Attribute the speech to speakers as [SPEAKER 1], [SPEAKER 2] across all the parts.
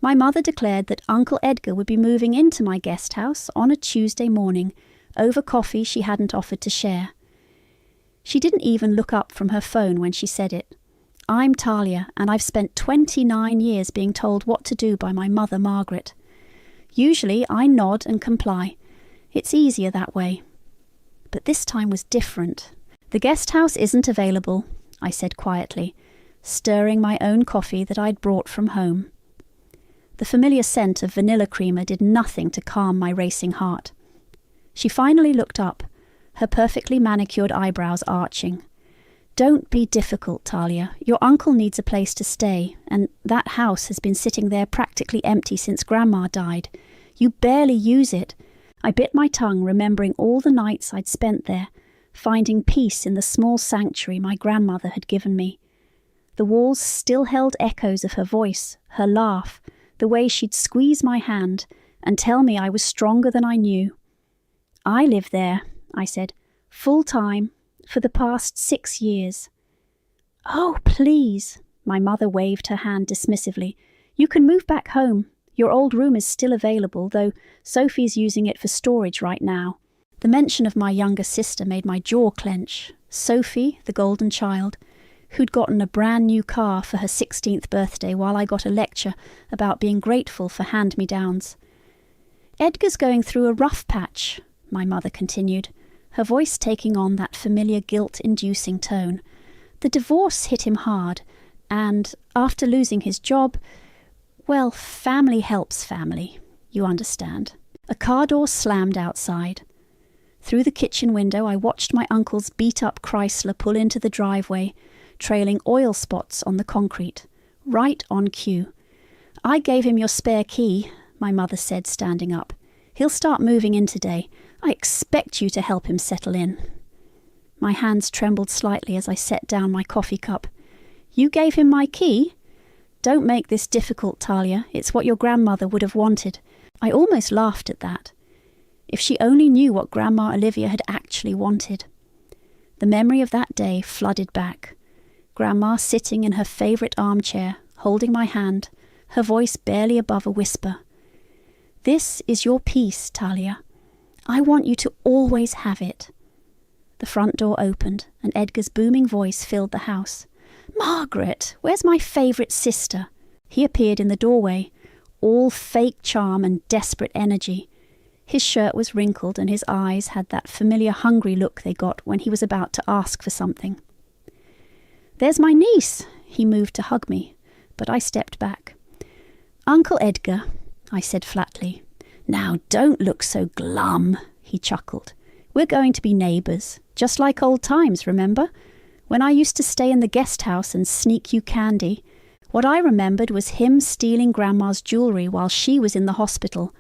[SPEAKER 1] My mother declared that Uncle Edgar would be moving into my guest house on a Tuesday morning over coffee she hadn't offered to share. She didn't even look up from her phone when she said it. I'm Talia, and I've spent 29 years being told what to do by my mother, Margaret. Usually I nod and comply. It's easier that way. But this time was different. The guest house isn't available, I said quietly, stirring my own coffee that I'd brought from home. The familiar scent of vanilla creamer did nothing to calm my racing heart. She finally looked up, her perfectly manicured eyebrows arching. Don't be difficult, Talia. Your uncle needs a place to stay, and that house has been sitting there practically empty since Grandma died. You barely use it. I bit my tongue, remembering all the nights I'd spent there, finding peace in the small sanctuary my grandmother had given me. The walls still held echoes of her voice, her laugh, the way she'd squeeze my hand and tell me I was stronger than I knew. I live there, I said, full-time, for the past 6 years. Oh, please, my mother waved her hand dismissively. You can move back home. Your old room is still available, though Sophie's using it for storage right now. The mention of my younger sister made my jaw clench. Sophie, the golden child, who'd gotten a brand new car for her 16th birthday while I got a lecture about being grateful for hand-me-downs. Edgar's going through a rough patch, my mother continued, her voice taking on that familiar guilt-inducing tone. The divorce hit him hard, and after losing his job, well, family helps family, you understand. A car door slammed outside. Through the kitchen window, I watched my uncle's beat-up Chrysler pull into the driveway, trailing oil spots on the concrete, right on cue. I gave him your spare key, my mother said, standing up. He'll start moving in today. I expect you to help him settle in. My hands trembled slightly as I set down my coffee cup. You gave him my key? Don't make this difficult, Talia. It's what your grandmother would have wanted. I almost laughed at that. If she only knew what Grandma Olivia had actually wanted. The memory of that day flooded back. Grandma sitting in her favourite armchair, holding my hand, her voice barely above a whisper. This is your peace, Talia. I want you to always have it. The front door opened, and Edgar's booming voice filled the house. Margaret, where's my favourite sister? He appeared in the doorway, all fake charm and desperate energy. His shirt was wrinkled and his eyes had that familiar hungry look they got when he was about to ask for something. There's my niece. He moved to hug me, but I stepped back. Uncle Edgar, I said flatly. Now don't look so glum, he chuckled. We're going to be neighbours, just like old times, remember? When I used to stay in the guest house and sneak you candy, what I remembered was him stealing Grandma's jewellery while she was in the hospital.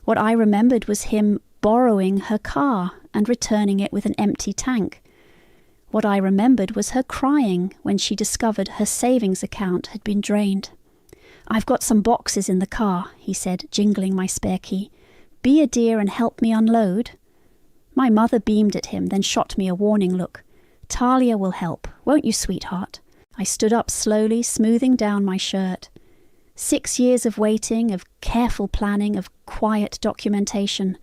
[SPEAKER 1] What I remembered was him borrowing her car and returning it with an empty tank. What I remembered was her crying when she discovered her savings account had been drained. I've got some boxes in the car, he said, jingling my spare key. Be a dear and help me unload. My mother beamed at him, then shot me a warning look. Talia will help, won't you, sweetheart? I stood up slowly, smoothing down my shirt. 6 years of waiting, of careful planning, of quiet documentation.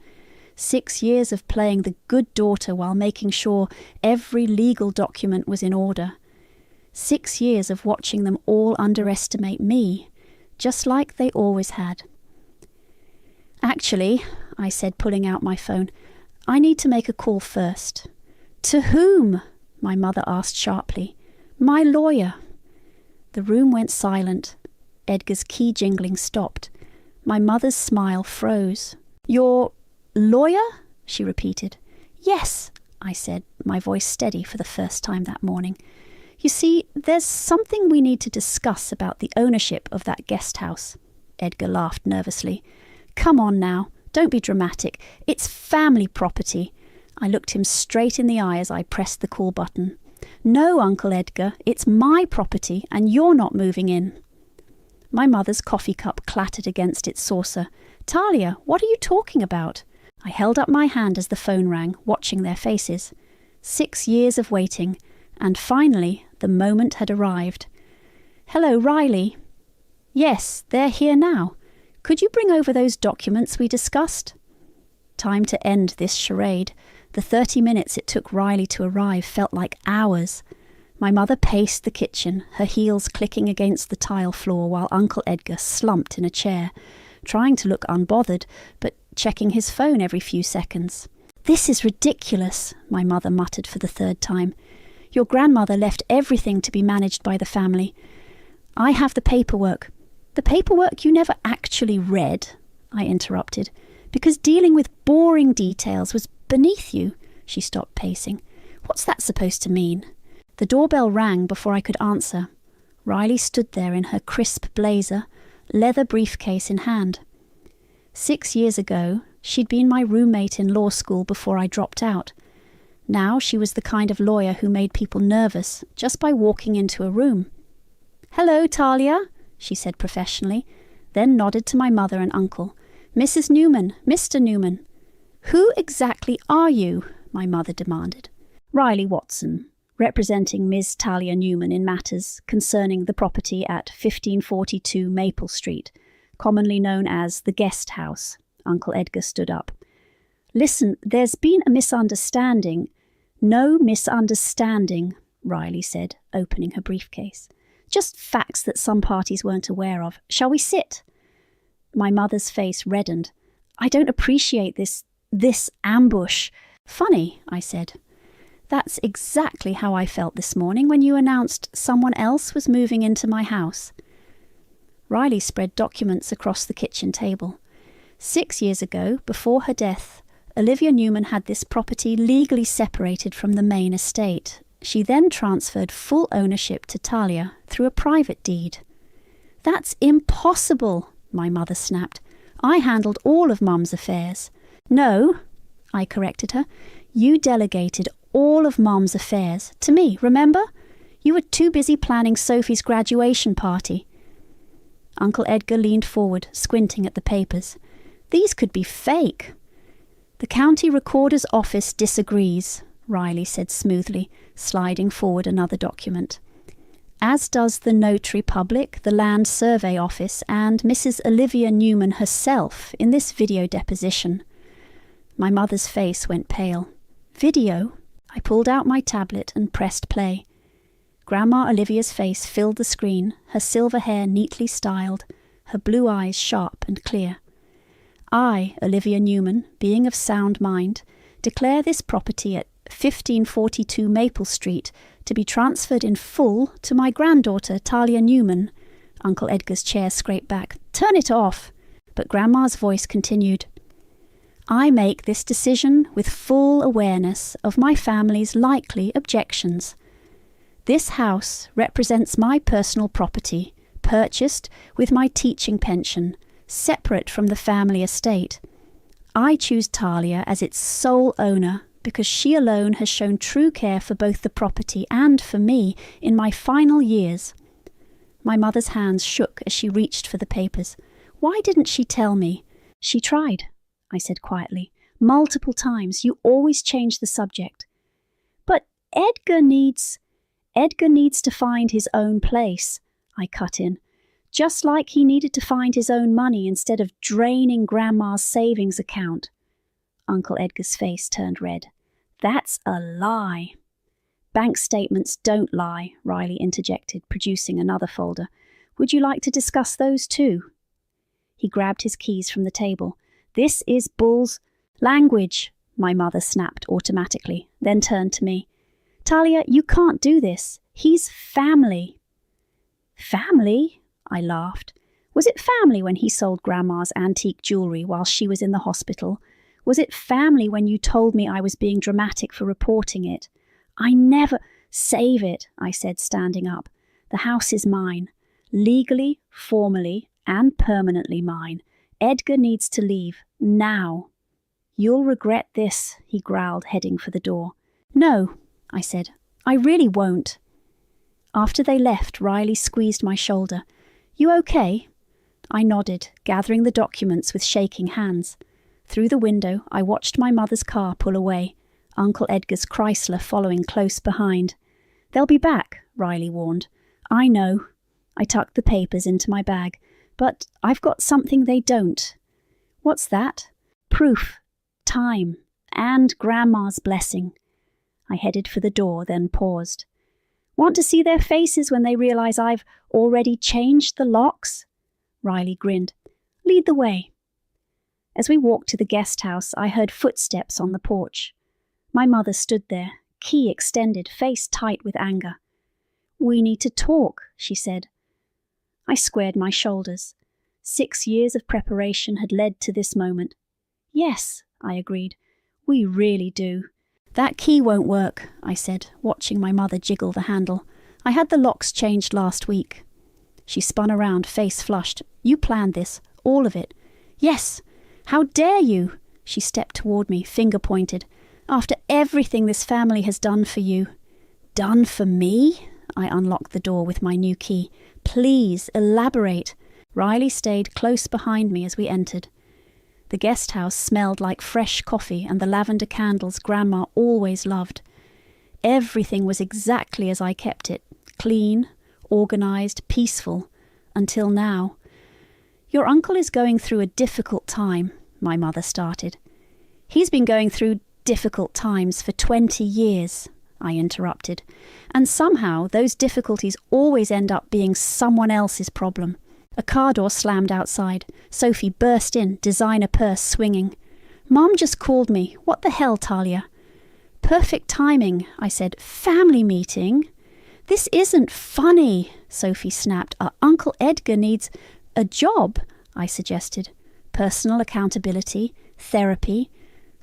[SPEAKER 1] 6 years of playing the good daughter while making sure every legal document was in order. 6 years of watching them all underestimate me, just like they always had. Actually, I said, pulling out my phone, I need to make a call first. To whom? My mother asked sharply. My lawyer. The room went silent. Edgar's key jingling stopped. My mother's smile froze. Your lawyer? She repeated. Yes, I said, my voice steady for the first time that morning. You see, there's something we need to discuss about the ownership of that guest house. Edgar laughed nervously. Come on now, don't be dramatic. It's family property. I looked him straight in the eye as I pressed the call button. No, Uncle Edgar, it's my property and you're not moving in. My mother's coffee cup clattered against its saucer. Talia, what are you talking about? I held up my hand as the phone rang, watching their faces. 6 years of waiting, and finally the moment had arrived. Hello, Riley. Yes, they're here now. Could you bring over those documents we discussed? Time to end this charade. The 30 minutes it took Riley to arrive felt like hours. My mother paced the kitchen, her heels clicking against the tile floor while Uncle Edgar slumped in a chair, trying to look unbothered, but checking his phone every few seconds. "This is ridiculous," my mother muttered for the third time. "Your grandmother left everything to be managed by the family. I have the paperwork." "The paperwork you never actually read," I interrupted, "because dealing with boring details was beneath you." She stopped pacing. "What's that supposed to mean?" The doorbell rang before I could answer. Riley stood there in her crisp blazer, leather briefcase in hand. 6 years ago, she'd been my roommate in law school before I dropped out. Now she was the kind of lawyer who made people nervous just by walking into a room. "Hello, Talia," she said professionally, then nodded to my mother and uncle. "Mrs. Newman, Mr. Newman." "Who exactly are you?" my mother demanded. "Riley Watson, representing Ms. Talia Newman in matters concerning the property at 1542 Maple Street, commonly known as the Guest House." Uncle Edgar stood up. "Listen, there's been a misunderstanding." "No misunderstanding," Riley said, opening her briefcase. "Just facts that some parties weren't aware of. Shall we sit?" My mother's face reddened. "I don't appreciate this ambush." "Funny," I said. "That's exactly how I felt this morning when you announced someone else was moving into my house." Riley spread documents across the kitchen table. 6 years ago, before her death, Olivia Newman had this property legally separated from the main estate. She then transferred full ownership to Talia through a private deed. "That's impossible," my mother snapped. "I handled all of Mum's affairs." "No," I corrected her. "You delegated all of Mum's affairs to me, remember? You were too busy planning Sophie's graduation party." Uncle Edgar leaned forward, squinting at the papers. "These could be fake." "The county recorder's office disagrees," Riley said smoothly, sliding forward another document. "As does the notary public, the land survey office, and Mrs. Olivia Newman herself in this video deposition." My mother's face went pale. "Video?" I pulled out my tablet and pressed play. Grandma Olivia's face filled the screen, her silver hair neatly styled, her blue eyes sharp and clear. "I, Olivia Newman, being of sound mind, declare this property at 1542 Maple Street to be transferred in full to my granddaughter Talia Newman." Uncle Edgar's chair scraped back. "Turn it off." But Grandma's voice continued. "I make this decision with full awareness of my family's likely objections. This house represents my personal property, purchased with my teaching pension, separate from the family estate. I choose Talia as its sole owner because she alone has shown true care for both the property and for me in my final years." My mother's hands shook as she reached for the papers. "Why didn't she tell me?" "She tried," I said quietly. "Multiple times. You always change the subject." "But Edgar needs to find his own place," I cut in. "Just like he needed to find his own money instead of draining Grandma's savings account." Uncle Edgar's face turned red. "That's a lie." "Bank statements don't lie," Riley interjected, producing another folder. "Would you like to discuss those too?" He grabbed his keys from the table. "This is Bull's language," my mother snapped automatically, then turned to me. "Talia, you can't do this. He's family." "Family?" I laughed. "Was it family when he sold Grandma's antique jewellery while she was in the hospital? Was it family when you told me I was being dramatic for reporting it? I never—" "Save it," I said, standing up. "The house is mine. Legally, formally, and permanently mine. Edgar needs to leave. Now." "You'll regret this," he growled, heading for the door. "No," I said. "I really won't." After they left, Riley squeezed my shoulder. "You okay?" I nodded, gathering the documents with shaking hands. Through the window, I watched my mother's car pull away, Uncle Edgar's Chrysler following close behind. "They'll be back," Riley warned. "I know." I tucked the papers into my bag. But I've got something they don't. What's that? Proof, time, and Grandma's blessing. I headed for the door, then paused. Want to see their faces when they realise I've already changed the locks? Riley grinned. Lead the way. As we walked to the guest house, I heard footsteps on the porch. My mother stood there, key extended, face tight with anger. We need to talk, she said. I squared my shoulders. 6 years of preparation had led to this moment. Yes, I agreed. We really do. That key won't work, I said, watching my mother jiggle the handle. I had the locks changed last week. She spun around, face flushed. You planned this, all of it. Yes. How dare you? She stepped toward me, finger pointed. After everything this family has done for you. Done for me? I unlocked the door with my new key. Please, elaborate. Riley stayed close behind me as we entered. The guest house smelled like fresh coffee and the lavender candles Grandma always loved. Everything was exactly as I kept it. Clean, organised, peaceful. Until now. Your uncle is going through a difficult time, my mother started. He's been going through difficult times for 20 years, I interrupted. And somehow those difficulties always end up being someone else's problem. A car door slammed outside. Sophie burst in, designer purse swinging. Mom just called me. What the hell, Talia? Perfect timing, I said. Family meeting? This isn't funny, Sophie snapped. Uncle Edgar needs a job, I suggested. Personal accountability, therapy.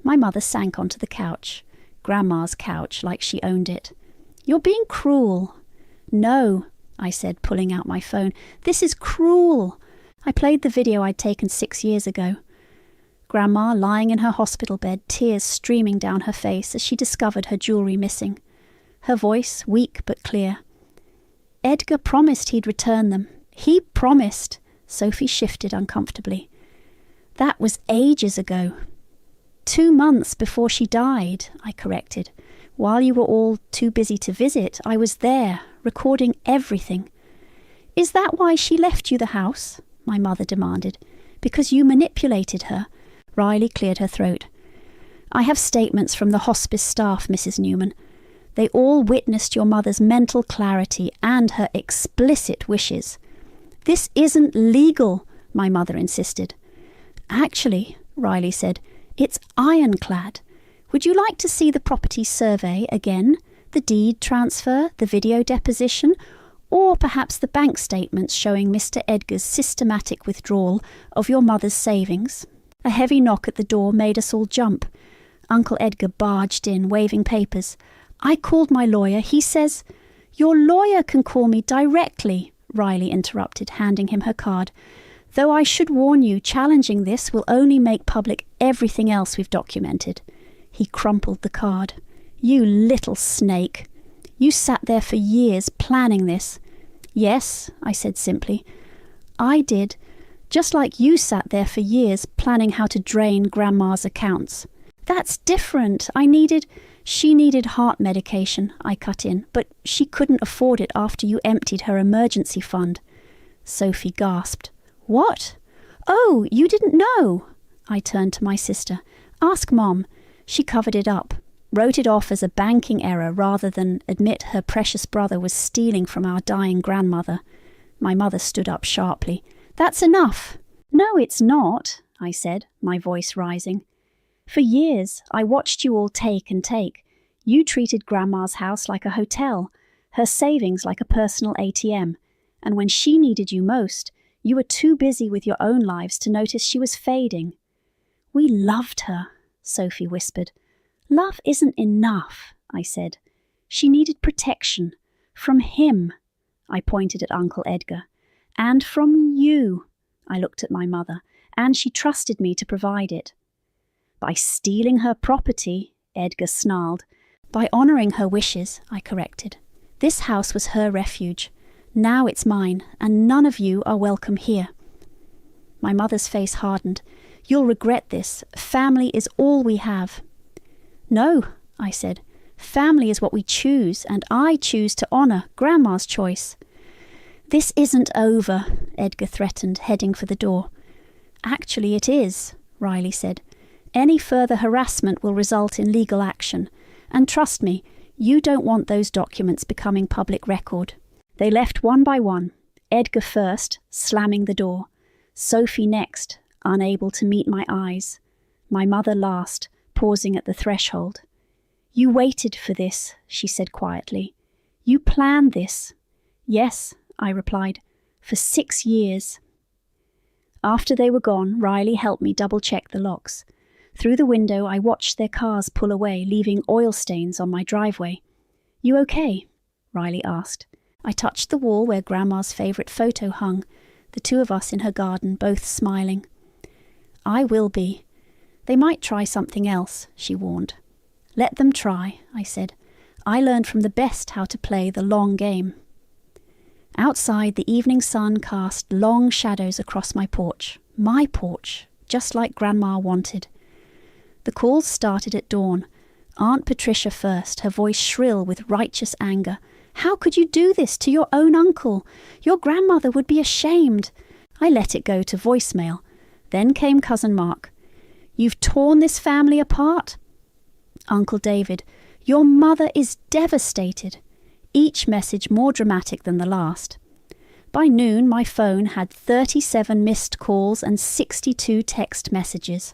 [SPEAKER 1] My mother sank onto the couch. Grandma's couch, like she owned it. You're being cruel. No, I said, pulling out my phone. This is cruel. I played the video I'd taken 6 years ago. Grandma lying in her hospital bed, tears streaming down her face as she discovered her jewellery missing. Her voice, weak but clear. Edgar promised he'd return them. He promised. Sophie shifted uncomfortably. That was ages ago. 2 months before she died, I corrected. While you were all too busy to visit, I was there, recording everything. Is that why she left you the house? My mother demanded. Because you manipulated her. Riley cleared her throat. I have statements from the hospice staff, Mrs. Newman. They all witnessed your mother's mental clarity and her explicit wishes. This isn't legal, my mother insisted. Actually, Riley said, it's ironclad. Would you like to see the property survey again, the deed transfer, the video deposition, or perhaps the bank statements showing Mr. Edgar's systematic withdrawal of your mother's savings? A heavy knock at the door made us all jump. Uncle Edgar barged in, waving papers. I called my lawyer. He says, Your lawyer can call me directly, Riley interrupted, handing him her card. Though I should warn you, challenging this will only make public everything else we've documented. He crumpled the card. You little snake. You sat there for years planning this. Yes, I said simply. I did, just like you sat there for years planning how to drain Grandma's accounts. That's different. She needed heart medication, I cut in, but she couldn't afford it after you emptied her emergency fund. Sophie gasped. What? Oh, you didn't know? I turned to my sister. Ask Mom. She covered it up, wrote it off as a banking error rather than admit her precious brother was stealing from our dying grandmother. My mother stood up sharply. That's enough. No, it's not, I said, my voice rising. For years, I watched you all take and take. You treated Grandma's house like a hotel, her savings like a personal ATM, and when she needed you most, you were too busy with your own lives to notice she was fading. We loved her, Sophie whispered. Love isn't enough, I said. She needed protection. From him, I pointed at Uncle Edgar. And from you, I looked at my mother, and she trusted me to provide it. By stealing her property, Edgar snarled. By honouring her wishes, I corrected. This house was her refuge. Now it's mine, and none of you are welcome here. My mother's face hardened. You'll regret this. Family is all we have. No, I said. Family is what we choose, and I choose to honour Grandma's choice. "This isn't over," Edgar threatened, heading for the door. "Actually, it is," Riley said. "Any further harassment will result in legal action. And trust me, you don't want those documents becoming public record." They left one by one, Edgar first, slamming the door, Sophie next, unable to meet my eyes, my mother last, pausing at the threshold. "You waited for this," she said quietly. "You planned this." "Yes," I replied, "for 6 years." After they were gone, Riley helped me double-check the locks. Through the window, I watched their cars pull away, leaving oil stains on my driveway. "You okay?" Riley asked. I touched the wall where Grandma's favourite photo hung, the two of us in her garden, both smiling. "I will be. They might try something else," she warned. "Let them try," I said. "I learned from the best how to play the long game." Outside, the evening sun cast long shadows across my porch, just like Grandma wanted. The calls started at dawn. Aunt Patricia first, her voice shrill with righteous anger. "How could you do this to your own uncle? Your grandmother would be ashamed." I let it go to voicemail. Then came Cousin Mark. "You've torn this family apart." Uncle David, "Your mother is devastated." Each message more dramatic than the last. By noon, my phone had 37 missed calls and 62 text messages.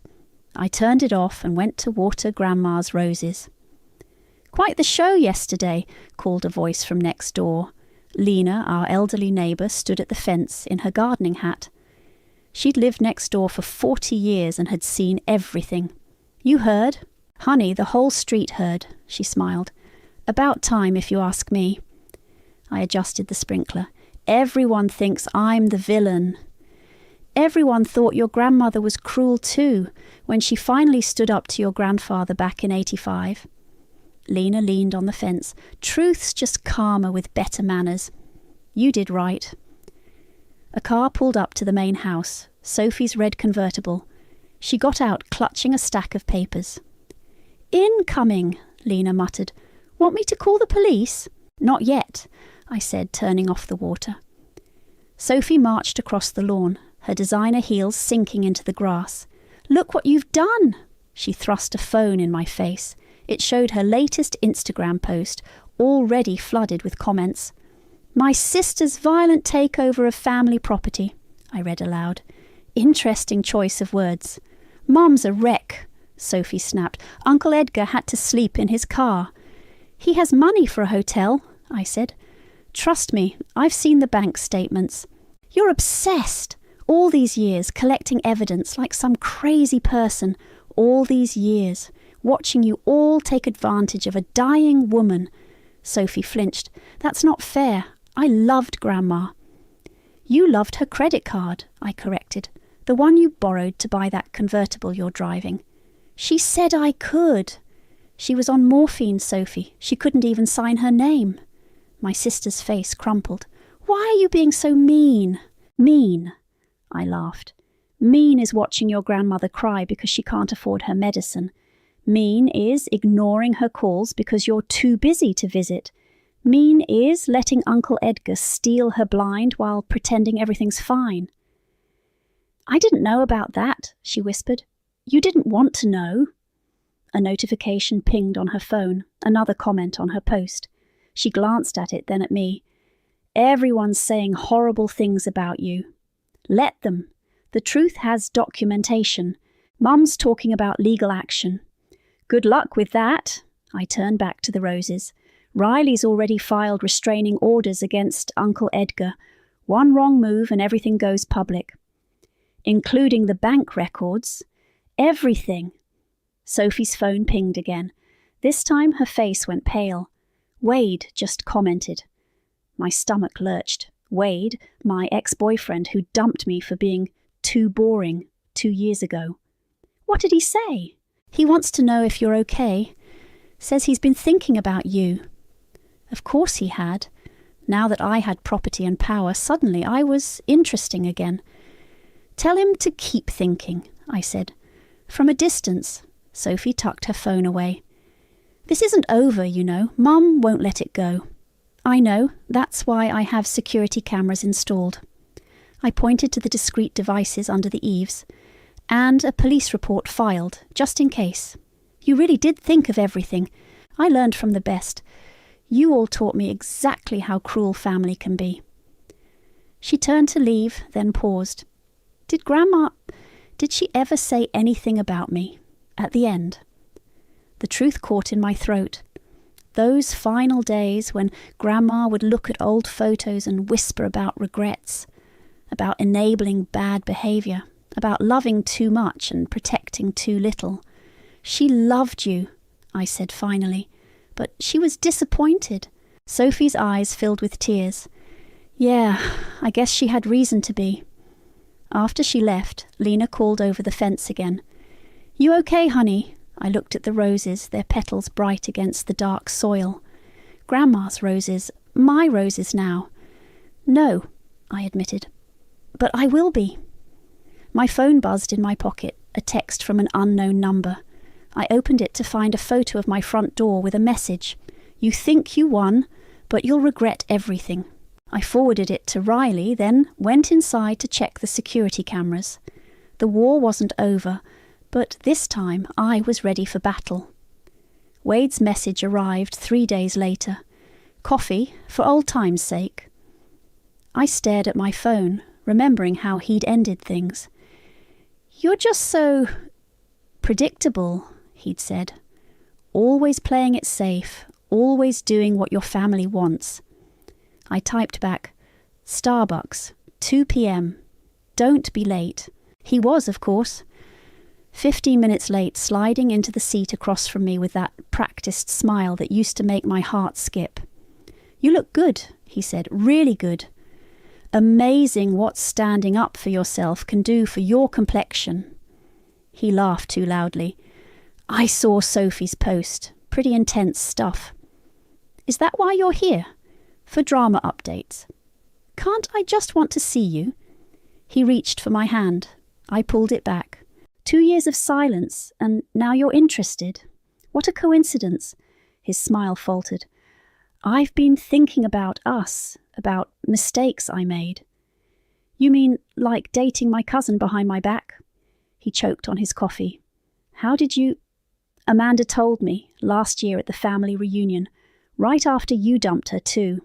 [SPEAKER 1] I turned it off and went to water Grandma's roses. "Quite the show yesterday," called a voice from next door. Lena, our elderly neighbour, stood at the fence in her gardening hat. She'd lived next door for 40 years and had seen everything. "You heard?" "Honey, the whole street heard," she smiled. "About time, if you ask me." I adjusted the sprinkler. "Everyone thinks I'm the villain." "Everyone thought your grandmother was cruel too, when she finally stood up to your grandfather back in 85. Lena leaned on the fence. "Truth's just calmer with better manners." "You did right." A car pulled up to the main house, Sophie's red convertible. She got out, clutching a stack of papers. "Incoming," Lena muttered. "Want me to call the police?" "Not yet," I said, turning off the water. Sophie marched across the lawn, her designer heels sinking into the grass. "Look what you've done!" She thrust a phone in my face. It showed her latest Instagram post, already flooded with comments. "My sister's violent takeover of family property," I read aloud. Interesting choice of words. "Mum's a wreck," Sophie snapped. "Uncle Edgar had to sleep in his car." "He has money for a hotel," I said. "Trust me, I've seen the bank statements." "You're obsessed. All these years, collecting evidence like some crazy person. All these years, watching you all take advantage of a dying woman." Sophie flinched. "That's not fair. I loved Grandma." "You loved her credit card," I corrected. "The one you borrowed to buy that convertible you're driving." "She said I could." "She was on morphine, Sophie. She couldn't even sign her name." My sister's face crumpled. "Why are you being so mean?" "Mean," I laughed. "Mean is watching your grandmother cry because she can't afford her medicine. Mean is ignoring her calls because you're too busy to visit. Mean is letting Uncle Edgar steal her blind while pretending everything's fine." "I didn't know about that," she whispered. "You didn't want to know." A notification pinged on her phone, another comment on her post. She glanced at it, then at me. "Everyone's saying horrible things about you." "Let them. The truth has documentation. Mum's talking about legal action." "Good luck with that." I turned back to the roses. "Riley's already filed restraining orders against Uncle Edgar. One wrong move and everything goes public." "Including the bank records." "Everything." Sophie's phone pinged again. This time her face went pale. "Wade just commented." My stomach lurched. Wade, my ex-boyfriend who dumped me for being too boring 2 years ago. "What did he say?" "He wants to know if you're okay. Says he's been thinking about you." Of course he had. Now that I had property and power, suddenly I was interesting again. "Tell him to keep thinking," I said. From a distance, Sophie tucked her phone away. "This isn't over, you know. Mum won't let it go." I know, that's why I have security cameras installed. I pointed to the discreet devices under the eaves, and a police report filed, just in case. You really did think of everything. I learned from the best. You all taught me exactly how cruel family can be. She turned to leave, then paused. Did she ever say anything about me? At the end. The truth caught in my throat. Those final days when Grandma would look at old photos and whisper about regrets, about enabling bad behaviour, about loving too much and protecting too little. She loved you, I said finally, but she was disappointed. Sophie's eyes filled with tears. Yeah, I guess she had reason to be. After she left, Lena called over the fence again. You okay, honey? I looked at the roses, their petals bright against the dark soil. Grandma's roses, my roses now. No, I admitted. But I will be. My phone buzzed in my pocket, a text from an unknown number. I opened it to find a photo of my front door with a message. You think you won, but you'll regret everything. I forwarded it to Riley, then went inside to check the security cameras. The war wasn't over, but this time I was ready for battle. Wade's message arrived 3 days later. Coffee, for old time's sake. I stared at my phone, remembering how he'd ended things. You're just so predictable, he'd said. Always playing it safe, always doing what your family wants. I typed back, Starbucks, 2 p.m. Don't be late. He was, of course. 15 minutes late, sliding into the seat across from me with that practiced smile that used to make my heart skip. You look good, he said, really good. Amazing what standing up for yourself can do for your complexion. He laughed too loudly. I saw Sophie's post. Pretty intense stuff. Is that why you're here? For drama updates. Can't I just want to see you? He reached for my hand. I pulled it back. 2 years of silence, and now you're interested. What a coincidence. His smile faltered. I've been thinking about us, about mistakes I made. You mean like dating my cousin behind my back? He choked on his coffee. How did you... Amanda told me last year at the family reunion, right after you dumped her too.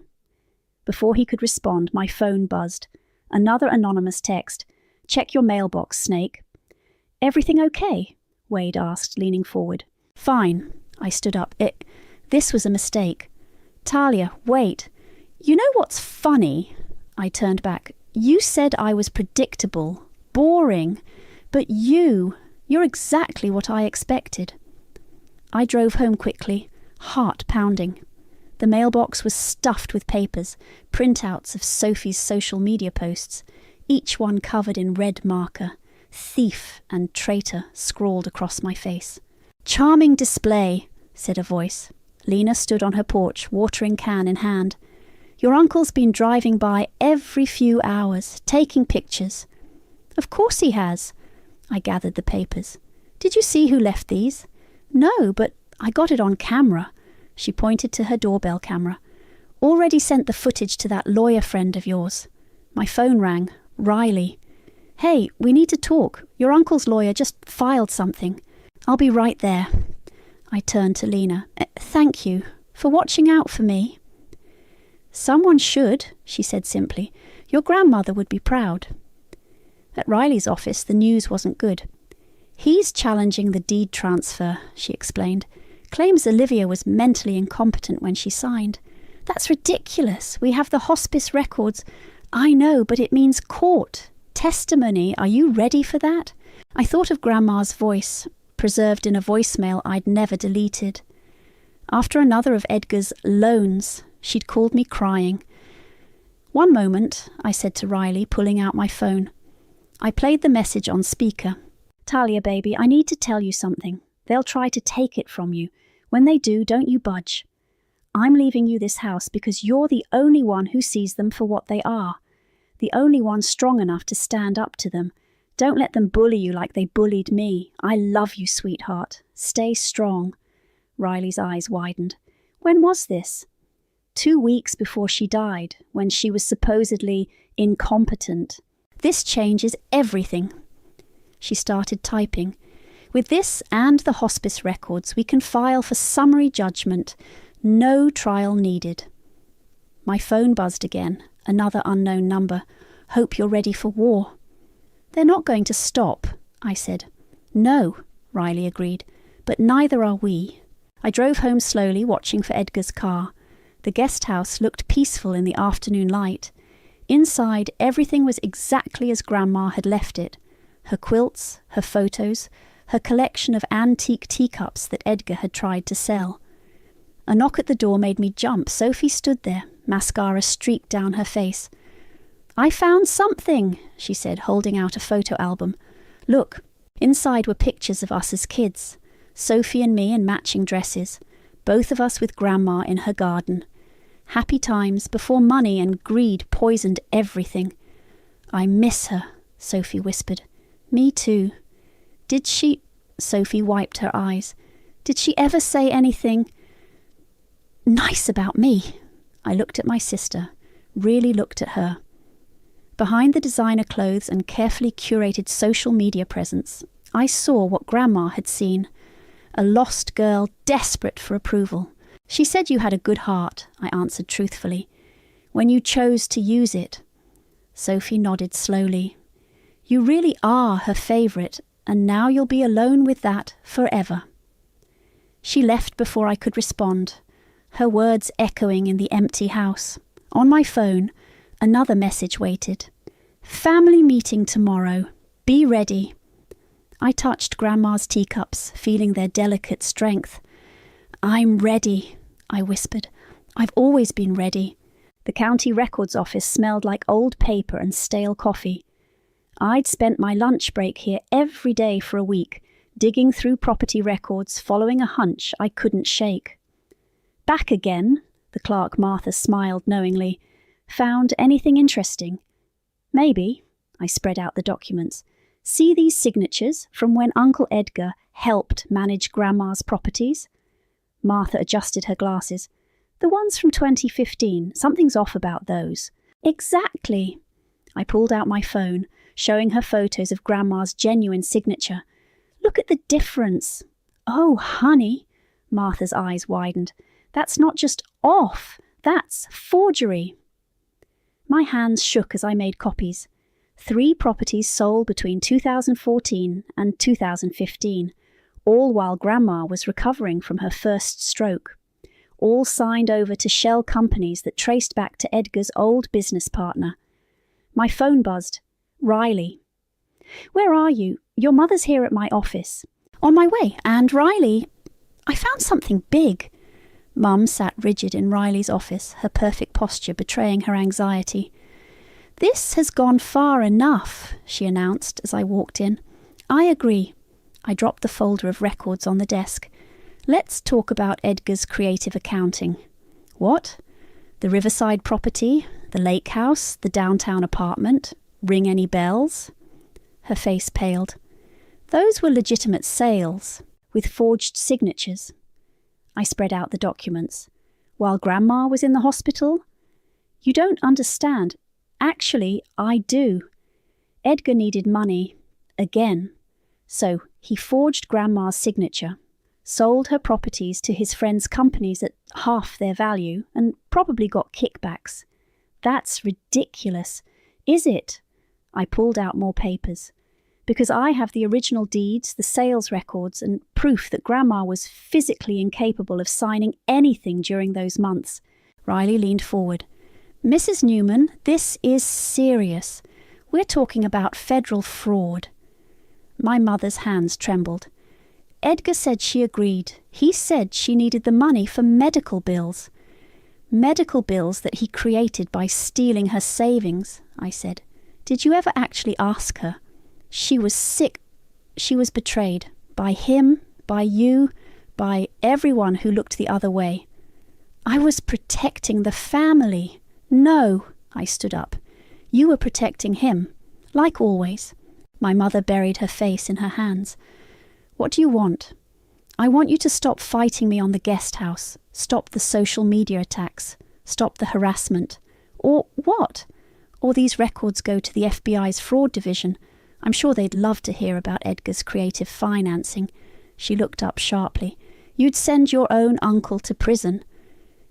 [SPEAKER 1] Before he could respond, my phone buzzed. Another anonymous text. Check your mailbox, Snake. Everything okay? Wade asked, leaning forward. Fine. I stood up. This was a mistake. Talia, wait. You know what's funny? I turned back. You said I was predictable, boring, but you're exactly what I expected. I drove home quickly, heart pounding. The mailbox was stuffed with papers, printouts of Sophie's social media posts, each one covered in red marker. Thief and traitor scrawled across my face. Charming display, said a voice. Lena stood on her porch, watering can in hand. Your uncle's been driving by every few hours, taking pictures. Of course he has. I gathered the papers. Did you see who left these? No, but I got it on camera. She pointed to her doorbell camera. Already sent the footage to that lawyer friend of yours. My phone rang. Riley. Hey, we need to talk. Your uncle's lawyer just filed something. I'll be right there. I turned to Lena. Thank you for watching out for me. Someone should, she said simply. Your grandmother would be proud. At Riley's office, the news wasn't good. He's challenging the deed transfer, she explained. Claims Olivia was mentally incompetent when she signed. That's ridiculous. We have the hospice records. I know, but it means court. Testimony. Are you ready for that? I thought of Grandma's voice, preserved in a voicemail I'd never deleted. After another of Edgar's loans, she'd called me crying. One moment, I said to Riley, pulling out my phone. I played the message on speaker. Talia, baby, I need to tell you something. They'll try to take it from you. When they do, don't you budge. I'm leaving you this house because you're the only one who sees them for what they are. The only one strong enough to stand up to them. Don't let them bully you like they bullied me. I love you, sweetheart. Stay strong. Riley's eyes widened. When was this? 2 weeks before she died, when she was supposedly incompetent. This changes everything. She started typing. With this and the hospice records, we can file for summary judgment. No trial needed. My phone buzzed again. Another unknown number. Hope you're ready for war. They're not going to stop, I said. No, Riley agreed, but neither are we. I drove home slowly, watching for Edgar's car. The guest house looked peaceful in the afternoon light. Inside, everything was exactly as Grandma had left it. Her quilts, her photos, her collection of antique teacups that Edgar had tried to sell. A knock at the door made me jump. Sophie stood there, mascara streaked down her face. I found something, she said, holding out a photo album. Look, inside were pictures of us as kids. Sophie and me in matching dresses, both of us with Grandma in her garden. Happy times before money and greed poisoned everything. I miss her, Sophie whispered. Me too. Did she... Sophie wiped her eyes. Did she ever say anything nice about me? I looked at my sister, really looked at her. Behind the designer clothes and carefully curated social media presence, I saw what Grandma had seen. A lost girl desperate for approval. She said you had a good heart, I answered truthfully, when you chose to use it. Sophie nodded slowly. You really are her favourite, and now you'll be alone with that forever. She left before I could respond, her words echoing in the empty house. On my phone, another message waited. Family meeting tomorrow. Be ready. I touched Grandma's teacups, feeling their delicate strength. I'm ready, I whispered. I've always been ready. The county records office smelled like old paper and stale coffee. I'd spent my lunch break here every day for a week, digging through property records, following a hunch I couldn't shake. Back again, the clerk Martha smiled knowingly. Found anything interesting? Maybe. I spread out the documents. See these signatures from when Uncle Edgar helped manage Grandma's properties? Martha adjusted her glasses. The ones from 2015. Something's off about those. Exactly. I pulled out my phone, showing her photos of Grandma's genuine signature. Look at the difference. Oh, honey. Martha's eyes widened. That's not just off. That's forgery. My hands shook as I made copies. 3 properties sold between 2014 and 2015, all while Grandma was recovering from her first stroke. All signed over to shell companies that traced back to Edgar's old business partner. My phone buzzed. Riley. Where are you? Your mother's here at my office. On my way. And Riley, I found something big. Mum sat rigid in Riley's office, her perfect posture betraying her anxiety. This has gone far enough, she announced as I walked in. I agree. I dropped the folder of records on the desk. Let's talk about Edgar's creative accounting. What? The riverside property, the lake house, the downtown apartment. Ring any bells? Her face paled. Those were legitimate sales, with forged signatures. I spread out the documents. While Grandma was in the hospital? You don't understand. Actually, I do. Edgar needed money. Again. So he forged Grandma's signature, sold her properties to his friends' companies at half their value, and probably got kickbacks. That's ridiculous. Is it? I pulled out more papers. Because I have the original deeds, the sales records, and proof that Grandma was physically incapable of signing anything during those months. Riley leaned forward. Mrs. Newman, this is serious. We're talking about federal fraud. My mother's hands trembled. Edgar said she agreed. He said she needed the money for medical bills. Medical bills that he created by stealing her savings, I said. Did you ever actually ask her? She was sick. She was betrayed. By him, by you, by everyone who looked the other way. I was protecting the family. No, I stood up. You were protecting him, like always. My mother buried her face in her hands. What do you want? I want you to stop fighting me on the guest house. Stop the social media attacks. Stop the harassment. Or what? All these records go to the FBI's fraud division. I'm sure they'd love to hear about Edgar's creative financing. She looked up sharply. You'd send your own uncle to prison.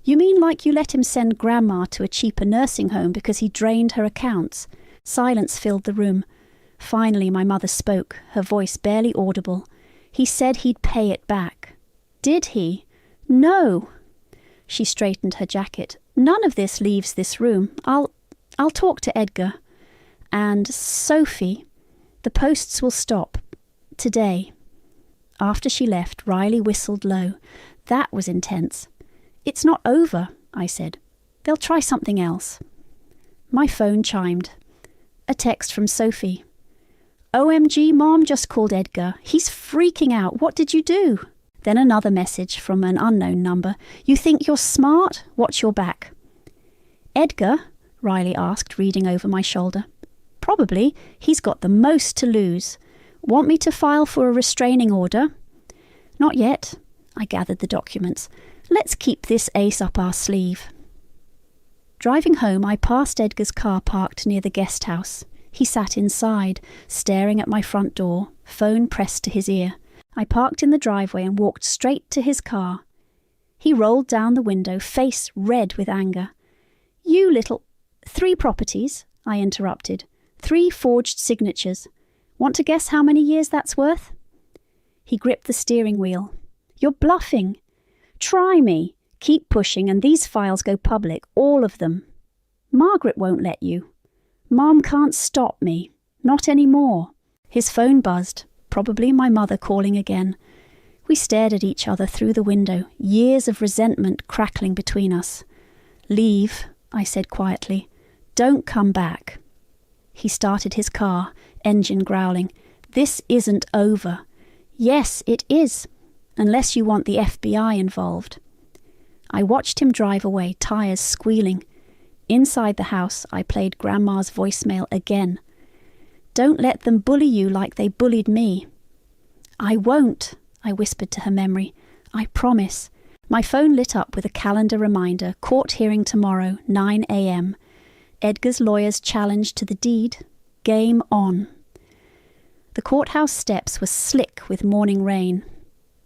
[SPEAKER 1] You mean like you let him send Grandma to a cheaper nursing home because he drained her accounts? Silence filled the room. Finally my mother spoke, her voice barely audible. He said he'd pay it back. Did he? No. She straightened her jacket. None of this leaves this room. I'll talk to Edgar. And Sophie, the posts will stop. Today. After she left, Riley whistled low. That was intense. It's not over, I said. They'll try something else. My phone chimed. A text from Sophie. OMG, Mom just called Edgar. He's freaking out. What did you do? Then another message from an unknown number. You think you're smart? Watch your back. Edgar? Riley asked, reading over my shoulder. Probably. He's got the most to lose. Want me to file for a restraining order? Not yet. I gathered the documents. Let's keep this ace up our sleeve. Driving home, I passed Edgar's car parked near the guest house. He sat inside, staring at my front door, phone pressed to his ear. I parked in the driveway and walked straight to his car. He rolled down the window, face red with anger. You little... 3 properties, I interrupted. 3 forged signatures. Want to guess how many years that's worth? He gripped the steering wheel. You're bluffing. Try me. Keep pushing and these files go public, all of them. Margaret won't let you. Mom can't stop me. Not anymore. His phone buzzed. Probably my mother calling again. We stared at each other through the window, years of resentment crackling between us. Leave, I said quietly. Don't come back. He started his car, engine growling. This isn't over. Yes, it is, unless you want the FBI involved. I watched him drive away, tires squealing. Inside the house, I played Grandma's voicemail again. Don't let them bully you like they bullied me. I won't, I whispered to her memory. I promise. My phone lit up with a calendar reminder, court hearing tomorrow, 9 a.m. Edgar's lawyer's challenge to the deed. Game on. The courthouse steps were slick with morning rain.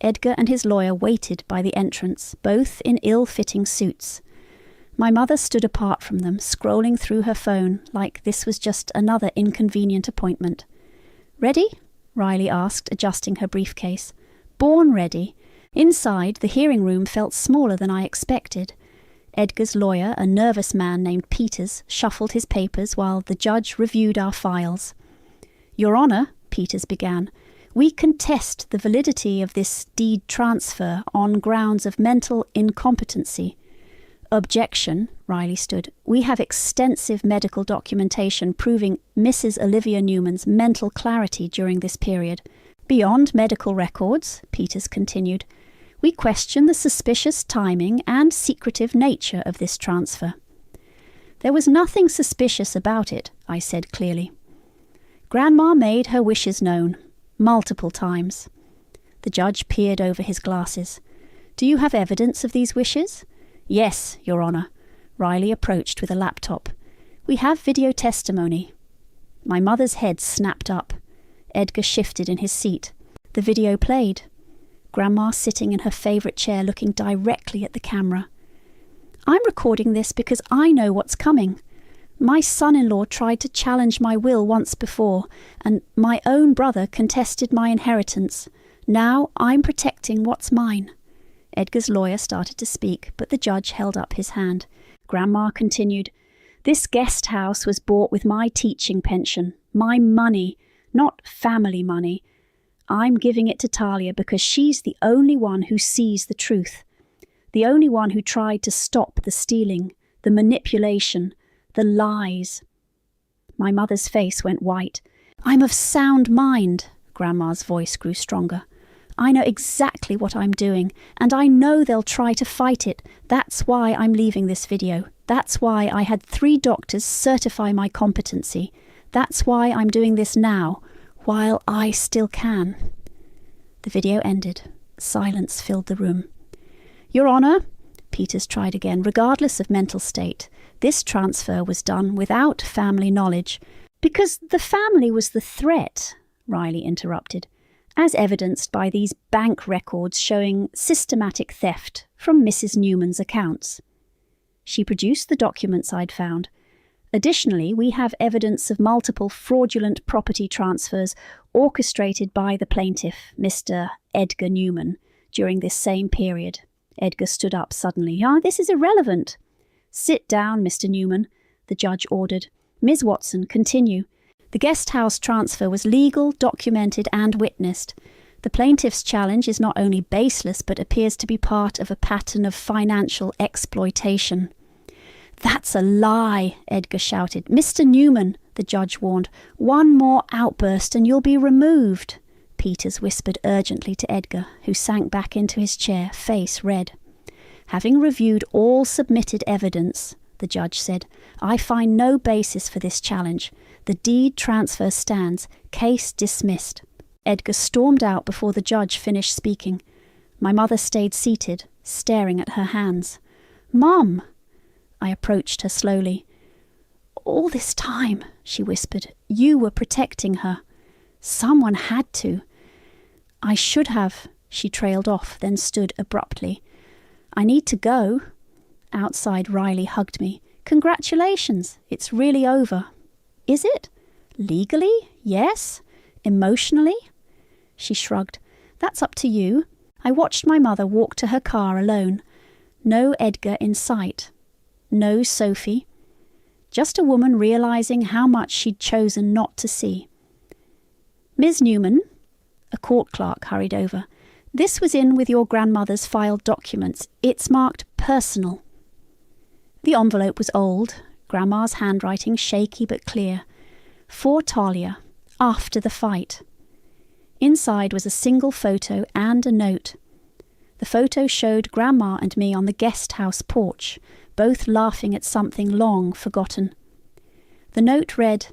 [SPEAKER 1] Edgar and his lawyer waited by the entrance, both in ill-fitting suits. My mother stood apart from them, scrolling through her phone like this was just another inconvenient appointment. Ready? Riley asked, adjusting her briefcase. Born ready. Inside, the hearing room felt smaller than I expected. Edgar's lawyer, a nervous man named Peters, shuffled his papers while the judge reviewed our files. Your Honour, Peters began, we contest the validity of this deed transfer on grounds of mental incompetency. Objection, Riley stood. We have extensive medical documentation proving Mrs. Olivia Newman's mental clarity during this period. Beyond medical records, Peters continued, we question the suspicious timing and secretive nature of this transfer. There was nothing suspicious about it, I said clearly. Grandma made her wishes known, multiple times. The judge peered over his glasses. Do you have evidence of these wishes? Yes, Your Honour. Riley approached with a laptop. We have video testimony. My mother's head snapped up. Edgar shifted in his seat. The video played. Grandma sitting in her favourite chair looking directly at the camera. I'm recording this because I know what's coming. My son-in-law tried to challenge my will once before, and my own brother contested my inheritance. Now I'm protecting what's mine. Edgar's lawyer started to speak, but the judge held up his hand. Grandma continued, This guest house was bought with my teaching pension, my money, not family money. I'm giving it to Talia because she's the only one who sees the truth, the only one who tried to stop the stealing, the manipulation, the lies. My mother's face went white. I'm of sound mind. Grandma's voice grew stronger. I know exactly what I'm doing, and I know they'll try to fight it. That's why I'm leaving this video. That's why I had 3 doctors certify my competency. That's why I'm doing this now, while I still can. The video ended. Silence filled the room. Your Honour, Peters tried again. Regardless of mental state, this transfer was done without family knowledge. Because the family was the threat, Riley interrupted, as evidenced by these bank records showing systematic theft from Mrs. Newman's accounts. She produced the documents I'd found. Additionally, we have evidence of multiple fraudulent property transfers orchestrated by the plaintiff, Mr. Edgar Newman, during this same period. Edgar stood up suddenly. This is irrelevant. Sit down, Mr. Newman, the judge ordered. Ms. Watson, continue. The guest house transfer was legal, documented and witnessed. The plaintiff's challenge is not only baseless but appears to be part of a pattern of financial exploitation. That's a lie, Edgar shouted. Mr. Newman, the judge warned, one more outburst and you'll be removed. Peters whispered urgently to Edgar, who sank back into his chair, face red. Having reviewed all submitted evidence, the judge said, I find no basis for this challenge. The deed transfer stands. Case dismissed. Edgar stormed out before the judge finished speaking. My mother stayed seated, staring at her hands. Mum! I approached her slowly. All this time, she whispered, you were protecting her. Someone had to. I should have, she trailed off, then stood abruptly. I need to go. Outside, Riley hugged me. Congratulations, it's really over. Is it? Legally? Yes. Emotionally? She shrugged. That's up to you. I watched my mother walk to her car alone. No Edgar in sight. No Sophie. Just a woman realizing how much she'd chosen not to see. Ms. Newman, a court clerk hurried over. This was in with your grandmother's filed documents. It's marked personal. The envelope was old, Grandma's handwriting shaky but clear. For Talia, after the fight. Inside was a single photo and a note. The photo showed Grandma and me on the guest house porch, both laughing at something long forgotten. The note read,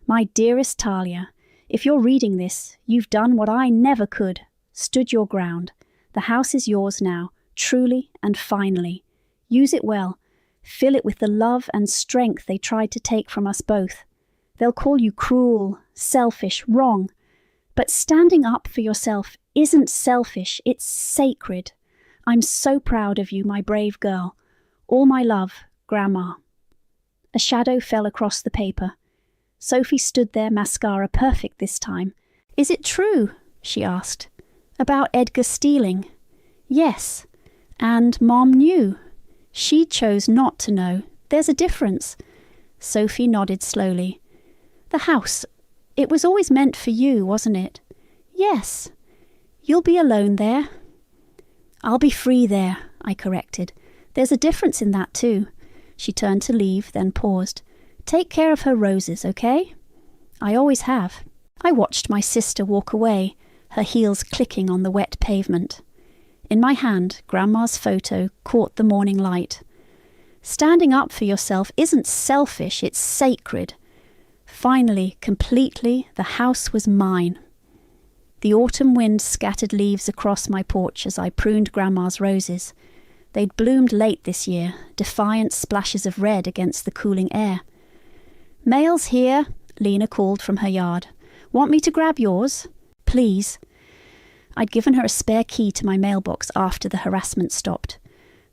[SPEAKER 1] My dearest Talia, if you're reading this, you've done what I never could, stood your ground. The house is yours now, truly and finally. Use it well. Fill it with the love and strength they tried to take from us both. They'll call you cruel, selfish, wrong. But standing up for yourself isn't selfish, it's sacred. I'm so proud of you, my brave girl. All my love, Grandma. A shadow fell across the paper. Sophie stood there, mascara perfect this time. Is it true? She asked. About Edgar stealing? Yes. And Mom knew. She chose not to know. There's a difference. Sophie nodded slowly. The house. It was always meant for you, wasn't it? Yes. You'll be alone there. I'll be free there, I corrected. There's a difference in that too. She turned to leave, then paused. Take care of her roses, okay? I always have. I watched my sister walk away, her heels clicking on the wet pavement. In my hand, Grandma's photo caught the morning light. Standing up for yourself isn't selfish, it's sacred. Finally, completely, the house was mine. The autumn wind scattered leaves across my porch as I pruned Grandma's roses. They'd bloomed late this year, defiant splashes of red against the cooling air. Mail's here, Lena called from her yard. Want me to grab yours? Please. I'd given her a spare key to my mailbox after the harassment stopped.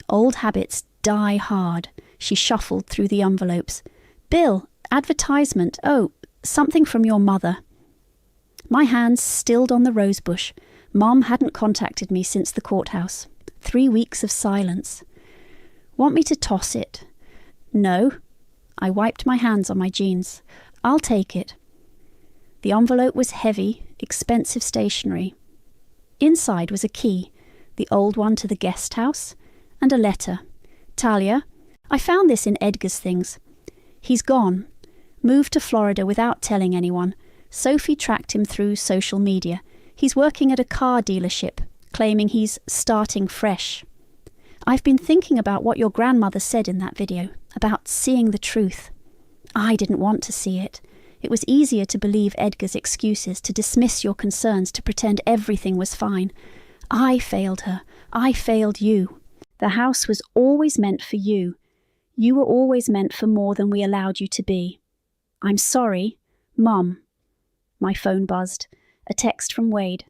[SPEAKER 1] Old habits die hard. She shuffled through the envelopes. Bill, advertisement. Oh, something from your mother. My hands stilled on the rosebush. Mom hadn't contacted me since the courthouse. 3 weeks of silence. Want me to toss it? No. I wiped my hands on my jeans. I'll take it. The envelope was heavy, expensive stationery. Inside was a key, the old one to the guest house, and a letter. Talia, I found this in Edgar's things. He's gone. Moved to Florida without telling anyone. Sophie tracked him through social media. He's working at a car dealership, claiming he's starting fresh. I've been thinking about what your grandmother said in that video, about seeing the truth. I didn't want to see it. It was easier to believe Edgar's excuses, to dismiss your concerns, to pretend everything was fine. I failed her. I failed you. The house was always meant for you. You were always meant for more than we allowed you to be. I'm sorry, Mum. My phone buzzed. A text from Wade.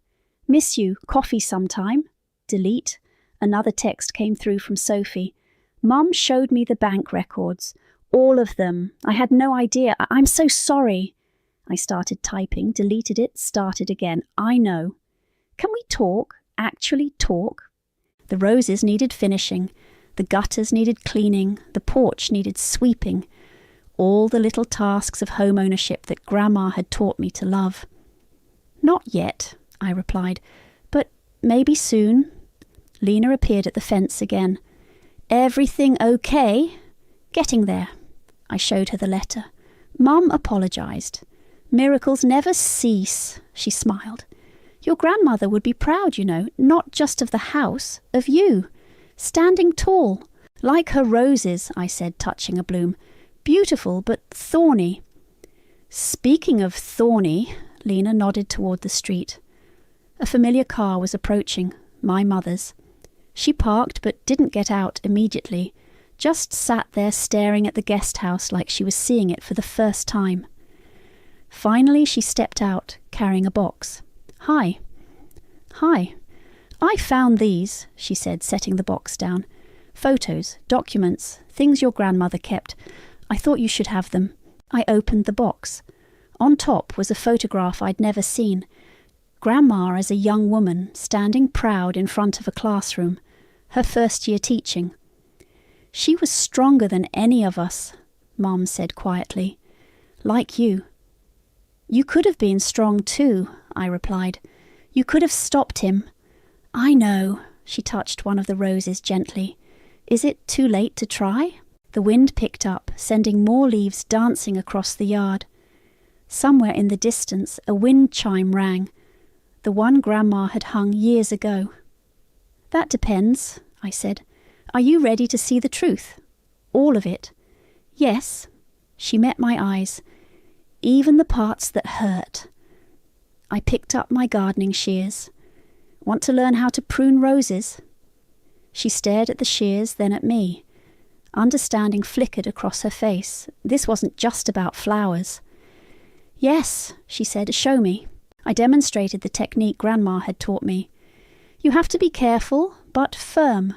[SPEAKER 1] Miss you, coffee sometime? Delete. Another text came through from Sophie. Mum showed me the bank records. All of them. I had no idea. I'm so sorry. I started typing, deleted it, started again. I know. Can we talk? Actually talk? The roses needed finishing. The gutters needed cleaning. The porch needed sweeping. All the little tasks of home ownership that Grandma had taught me to love. Not yet, I replied, but maybe soon. Lena appeared at the fence again. Everything okay? Getting there. I showed her the letter. Mum apologised. Miracles never cease, she smiled. Your grandmother would be proud, you know, not just of the house, of you. Standing tall, like her roses, I said, touching a bloom. Beautiful, but thorny. Speaking of thorny, Lena nodded toward the street. A familiar car was approaching, my mother's. She parked but didn't get out immediately, just sat there staring at the guest house like she was seeing it for the first time. Finally she stepped out, carrying a box. Hi. Hi. I found these, she said, setting the box down. Photos, documents, things your grandmother kept. I thought you should have them. I opened the box. On top was a photograph I'd never seen. Grandma as a young woman, standing proud in front of a classroom, her first year teaching. She was stronger than any of us, Mom said quietly. Like you. You could have been strong too, I replied. You could have stopped him. I know, she touched one of the roses gently. Is it too late to try? The wind picked up, sending more leaves dancing across the yard. Somewhere in the distance, a wind chime rang, the one Grandma had hung years ago. That depends, I said. Are you ready to see the truth? All of it? Yes. She met my eyes. Even the parts that hurt. I picked up my gardening shears. Want to learn how to prune roses? She stared at the shears, then at me. Understanding flickered across her face. This wasn't just about flowers. Yes, she said, show me. I demonstrated the technique Grandma had taught me. You have to be careful, but firm.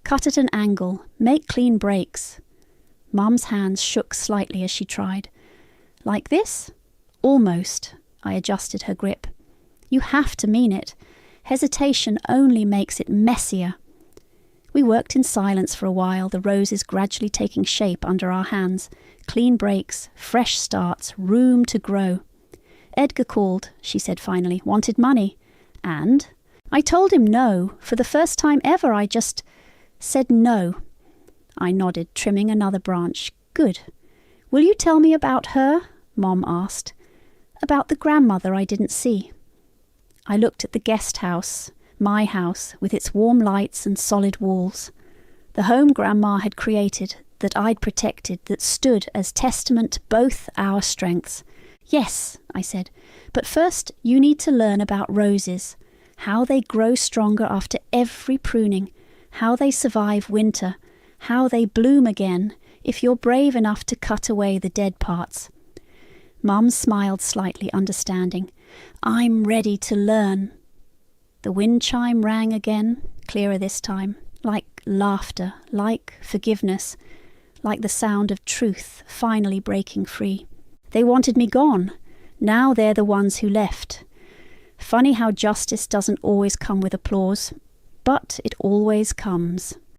[SPEAKER 1] Cut at an angle, make clean breaks. Mum's hands shook slightly as she tried. Like this? Almost. I adjusted her grip. You have to mean it. Hesitation only makes it messier. We worked in silence for a while, the roses gradually taking shape under our hands. Clean breaks, fresh starts, room to grow. Edgar called, she said finally, wanted money. And? I told him no. For the first time ever, I just said no. I nodded, trimming another branch. Good. Will you tell me about her? Mom asked. About the grandmother I didn't see. I looked at the guest house, my house, with its warm lights and solid walls. The home Grandma had created, that I'd protected, that stood as testament to both our strengths. Yes, I said, but first you need to learn about roses, how they grow stronger after every pruning, how they survive winter, how they bloom again if you're brave enough to cut away the dead parts. Mum smiled slightly, understanding. I'm ready to learn. The wind chime rang again, clearer this time, like laughter, like forgiveness, like the sound of truth finally breaking free. They wanted me gone. Now they're the ones who left. Funny how justice doesn't always come with applause, but it always comes.